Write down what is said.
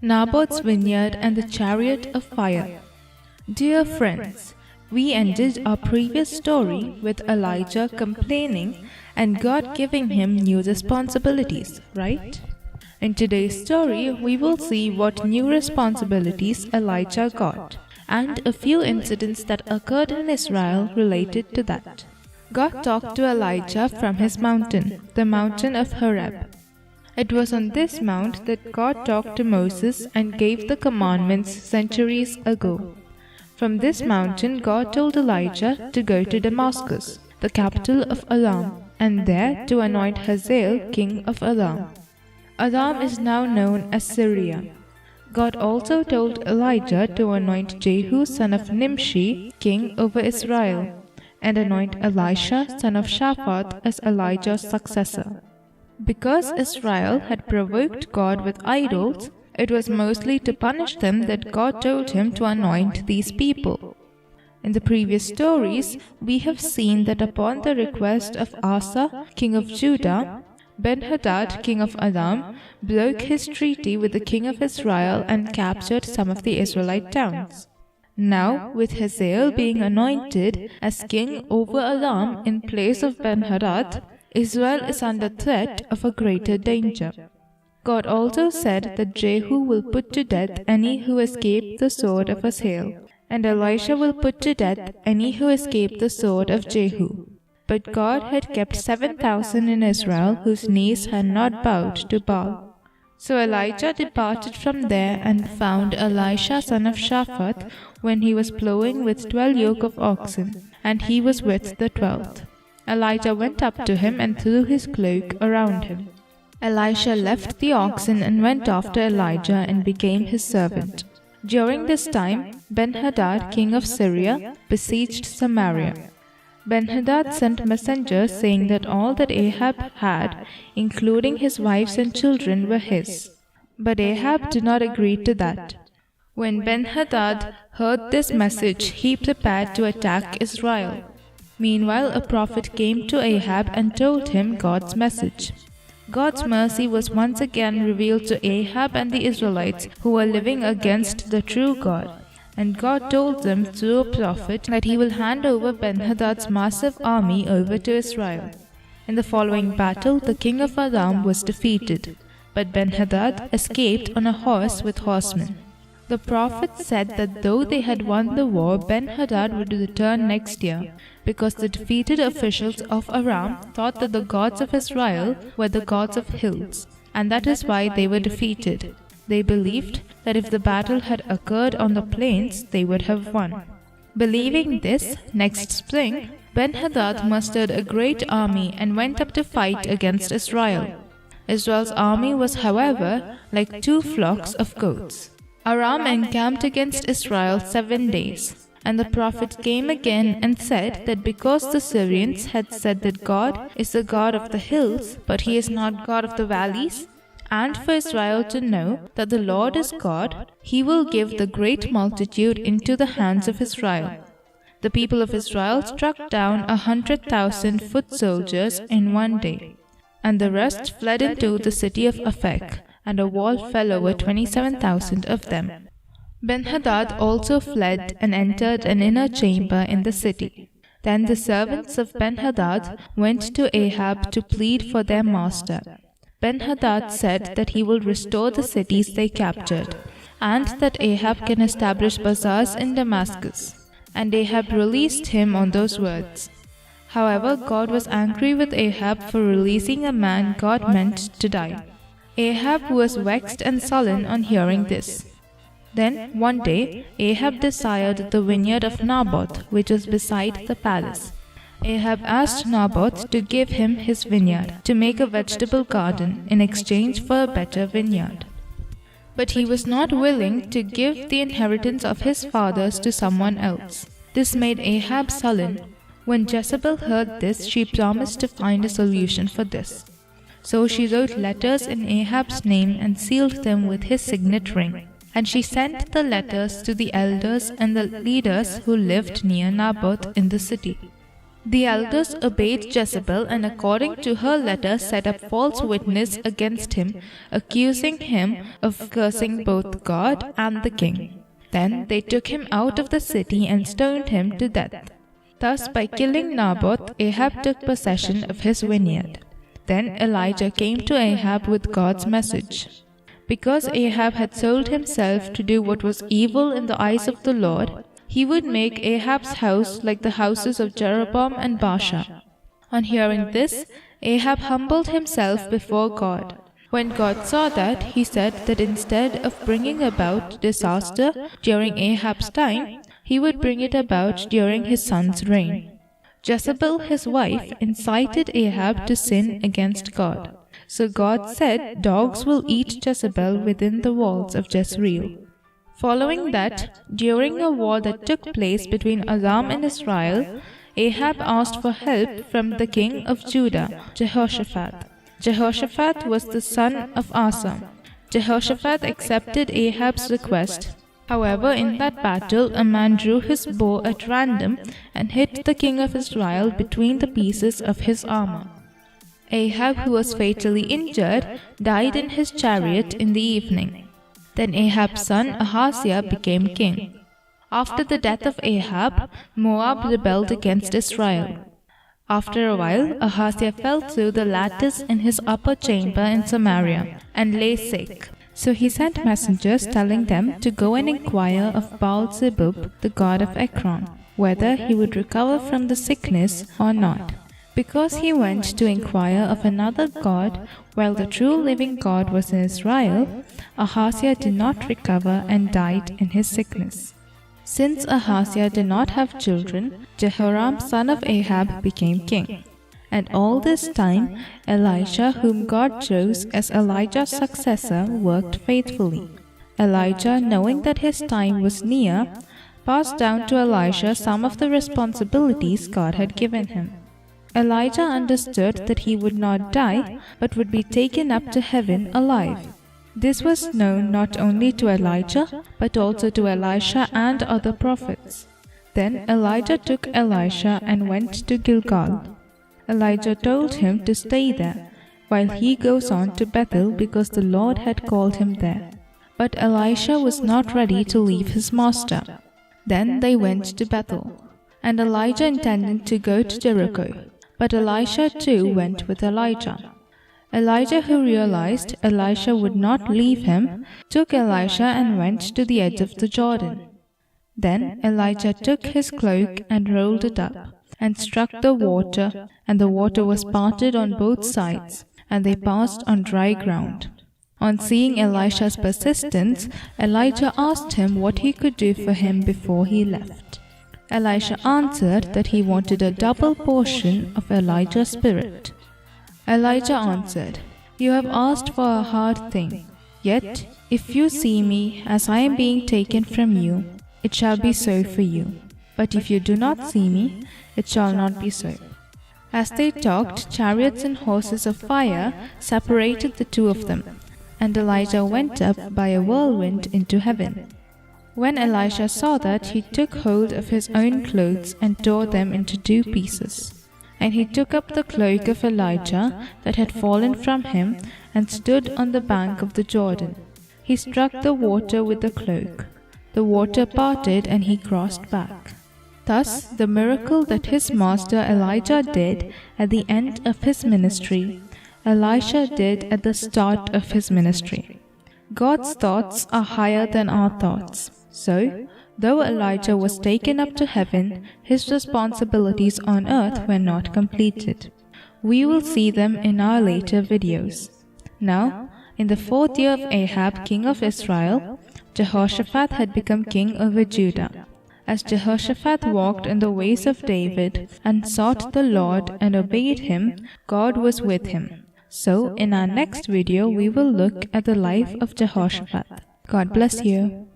Naboth's Vineyard and the Chariot of Fire. Dear friends, we ended our previous story with Elijah complaining and God giving him new responsibilities, right? In today's story, we will see what new responsibilities Elijah got, and a few incidents that occurred in Israel related to that. God talked to Elijah from his mountain, the mountain of Horeb. It was on this mount that God talked to Moses and gave the commandments centuries ago. From this mountain, God told Elijah to go to Damascus, the capital of Aram, and there to anoint Hazael, king of Aram. Aram is now known as Syria. God also told Elijah to anoint Jehu, son of Nimshi, king over Israel, and anoint Elisha, son of Shaphat, as Elijah's successor. Because Israel had provoked God with idols, it was mostly to punish them that God told him to anoint these people. In the previous stories, we have seen that upon the request of Asa, king of Judah, Ben-Hadad, king of Aram, broke his treaty with the king of Israel and captured some of the Israelite towns. Now, with Hazael being anointed as king over Aram in place of Ben-Hadad, Israel is under threat of a greater danger. God also said that Jehu will put to death any who escape the sword of Hazael, and Elisha will put to death any who escape the sword of Jehu. But God had kept 7,000 in Israel whose knees had not bowed to Baal. So Elijah departed from there and found Elisha son of Shaphat when he was plowing with 12 yoke of oxen, and he was with the 12th. Elijah went up to him and threw his cloak around him. Elisha left the oxen and went after Elijah and became his servant. During this time, Ben-Hadad, king of Syria, besieged Samaria. Ben-Hadad sent messengers saying that all that Ahab had, including his wives and children, were his. But Ahab did not agree to that. When Ben-Hadad heard this message, he prepared to attack Israel. Meanwhile, a prophet came to Ahab and told him God's message. God's mercy was once again revealed to Ahab and the Israelites who were living against the true God. And God told them through a prophet that he will hand over Ben-Hadad's massive army over to Israel. In the following battle, the king of Aram was defeated, but Ben-Hadad escaped on a horse with horsemen. The prophet said that though they had won the war, Ben-Hadad would return next year, because the defeated officials of Aram thought that the gods of Israel were the gods of hills, and that is why they were defeated. They believed that if the battle had occurred on the plains, they would have won. Believing this, next spring, Ben-Hadad mustered a great army and went up to fight against Israel. Israel's army was, however, like 2 flocks of goats. Aram encamped against Israel 7 days, and the prophet came again and said that because the Syrians had said that God is the God of the hills, but he is not God of the valleys, and for Israel to know that the Lord is God, he will give the great multitude into the hands of Israel. The people of Israel struck down 100,000 foot soldiers in 1 day, and the rest fled into the city of Aphek, and a wall fell over 27,000 of them. Ben-Hadad also fled and entered an inner chamber in the city. Then the servants of Ben-Hadad went to Ahab to plead for their master. Ben-Hadad said that he will restore the cities they captured, and that Ahab can establish bazaars in Damascus. And Ahab released him on those words. However, God was angry with Ahab for releasing a man God meant to die. Ahab was vexed and sullen on hearing this. Then, one day, Ahab desired the vineyard of Naboth, which was beside the palace. Ahab asked Naboth to give him his vineyard, to make a vegetable garden in exchange for a better vineyard. But he was not willing to give the inheritance of his fathers to someone else. This made Ahab sullen. When Jezebel heard this, she promised to find a solution for this. So she wrote letters in Ahab's name and sealed them with his signet ring. And she sent the letters to the elders and the leaders who lived near Naboth in the city. The elders obeyed Jezebel and according to her letter set up false witness against him, accusing him of cursing both God and the king. Then they took him out of the city and stoned him to death. Thus by killing Naboth, Ahab took possession of his vineyard. Then Elijah came to Ahab with God's message. Because Ahab had sold himself to do what was evil in the eyes of the Lord, he would make Ahab's house like the houses of Jeroboam and Baasha. On hearing this, Ahab humbled himself before God. When God saw that, he said that instead of bringing about disaster during Ahab's time, he would bring it about during his son's reign. Jezebel, his wife, incited Ahab to sin against God. So God said, "Dogs will eat Jezebel within the walls of Jezreel." Following that, during a war that took place between Aram and Israel, Ahab asked for help from the king of Judah, Jehoshaphat. Jehoshaphat was the son of Asa. Jehoshaphat accepted Ahab's request. However, in that battle, a man drew his bow at random and hit the king of Israel between the pieces of his armor. Ahab, who was fatally injured, died in his chariot in the evening. Then Ahab's son Ahaziah became king. After the death of Ahab, Moab rebelled against Israel. After a while, Ahaziah fell through the lattice in his upper chamber in Samaria and lay sick. So he sent messengers telling them to go and inquire of Baal-zebub, the god of Ekron, whether he would recover from the sickness or not. Because he went to inquire of another god, while the true living God was in Israel, Ahaziah did not recover and died in his sickness. Since Ahaziah did not have children, Jehoram son of Ahab became king. And all this time, Elisha, whom God chose as Elijah's successor, worked faithfully. Elijah, knowing that his time was near, passed down to Elisha some of the responsibilities God had given him. Elijah understood that he would not die, but would be taken up to heaven alive. This was known not only to Elijah, but also to Elisha and other prophets. Then Elijah took Elisha and went to Gilgal. Elijah told him to stay there, while he goes on to Bethel because the Lord had called him there. But Elisha was not ready to leave his master. Then they went to Bethel, and Elijah intended to go to Jericho. But Elisha too went with Elijah. Elijah, who realized Elisha would not leave him, took Elisha and went to the edge of the Jordan. Then Elijah took his cloak and rolled it up, and struck the water, and the water was parted on both sides, and they passed on dry ground. On seeing Elisha's persistence, Elijah asked him what he could do for him before he left. Elisha answered that he wanted a double portion of Elijah's spirit. Elijah answered, "You have asked for a hard thing. Yet, if you see me as I am being taken from you, it shall be so for you. But if you do not see me, it shall not be so." As they talked, chariots and horses of fire separated the two of them, and Elijah went up by a whirlwind into heaven. When Elisha saw that, he took hold of his own clothes and tore them into 2 pieces. And he took up the cloak of Elijah that had fallen from him and stood on the bank of the Jordan. He struck the water with the cloak. The water parted and he crossed back. Thus, the miracle that his master Elijah did at the end of his ministry, Elisha did at the start of his ministry. God's thoughts are higher than our thoughts. So, though Elijah was taken up to heaven, his responsibilities on earth were not completed. We will see them in our later videos. Now, in the 4th year of Ahab, king of Israel, Jehoshaphat had become king over Judah. As Jehoshaphat walked in the ways of David and sought the Lord and obeyed him, God was with him. So, in our next video, we will look at the life of Jehoshaphat. God bless you.